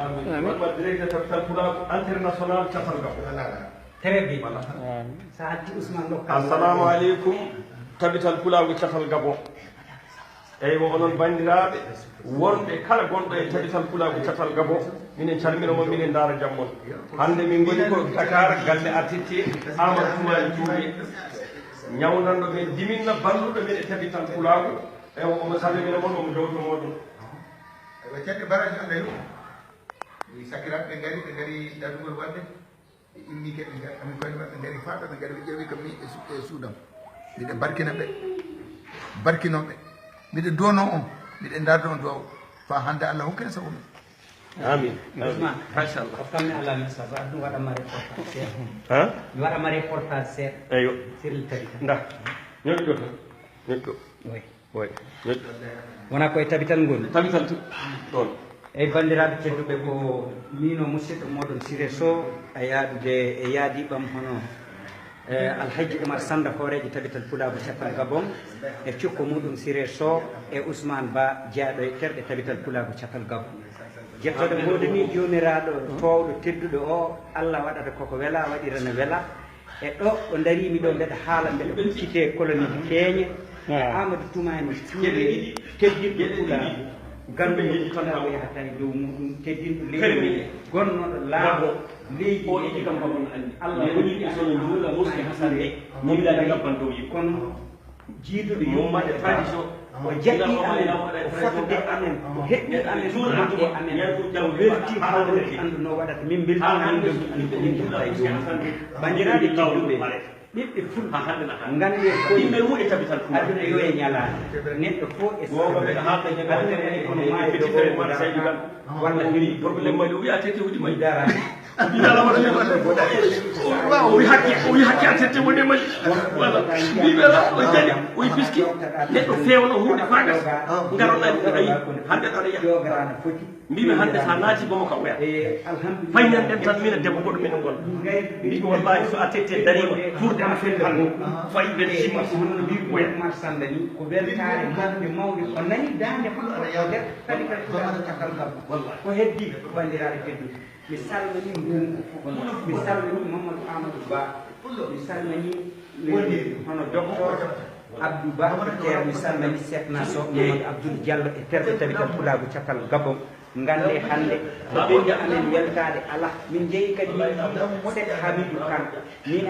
amin ma directeur capital pulaar international cafal gam très bien sa hatti Ousmane Lokka assalamu aleykum capital pulaago cafal gabon eyyi wo onon bandiraɓe wonɓe kala gonɗo e capital pulaago cafal gabon minen calminoma minen daara jammon hande min goni ko Dakar galle artitti Amadou Toumani Touré ñawnanɗo men diminna balluɗo men e capital pulaago e omo salmina moon omo jowtomo ɗum ɓe cedde baraji anda yo mi sakiraɓe ɓe ngari ɗaɗugol wadde ɓe immi keɓe ngari amin koyne maɓɓe ngari faaɓe ɓe ngari ɓe ƴeewi kam mi e suudam miɗe barkina ɓe barkinoɓe miɗe dono on miɗe dardo on duwaw fa hande Allah hokkene sago men amin Ousmane machallah hoftanmi ala mi saba ɗum waɗama reportage seeɗa han mi waɗama reportage seeɗa eyo siril tari nda ñoƴƴo tan ñoƴƴo oui oui ñoƴƴo wona koye tabi tan goni tabital ɗon eyyi bandiraɓe tedduɓe ko mino musidɗo moɗon Siré Sow e yaadude e yaadiɓam hono Alhaji Oumar Sanda hoorejo tabital pulaago cafal gabon e cukko muɗum Siré Sow e Ousmane Ba jeeyaɗo e terɗe tabital pulaago cafal gabon jettoɗo moɗoni jomiraɗo towɗo tedduɗo o Allah waɗata koko weela waɗirana weela e ɗo ɗo darimi ɗo mbeɗa haala mbeɗa ɓuccite colonie de keeñe Amadou Toumani Touré teddinɗo pulaago ganduɗo pulaago yahata e dow muɗum teddinɗo leydi gonnoɗo laaɓo leydi o eki kam babon andi Allah woni sono juula muski hasande mobilade gabban dow yi kono jiiduɗo yummade tradition o jaɓɓi amen o fotode amen o heɓɓi amen o maɓɓe amen o welti hawre andu no waɗata min beltinami min juulata e dow bandiraɓe tedduɓe ɓiɓɓe fulɓe gande koyimɓe wuɗe tabital aduna yo e ñalade neɗɗo fof e aduna kono maayo walla hiri probléme maɗi o wiya tete wuɗi may darani o wi hakke a tette woni maɗi voilà mbiɓela o jani o yi piski neɗɗo fewno hunde fagas garoɗani ayi hande aɗa yaha mbiɓe hande sa naati bomo ka oya fayñanden tan mina debbo goɗo minen golla mbiɓe wallahi so a tette darima urde ana fen hande fayiɓe simma hono mbi Oumar Sanda ni ko weltare mawde mawde o nani dande fulɗo o nder kadi kadi cakal gam ko heddi bandiraɓe tedduɓe mi salmini Ngungu mi salmini Mamadou Amadou Ba mi salmini hono docteur Abdou Ba teer mi salmini Sekna Sow Mamadou Abdoul Diallo e terɗe tabital pulaago cakal gabon gande hande ko ɓendi amen weltade ala min jeeyi kadi Seck Hamidou Kane min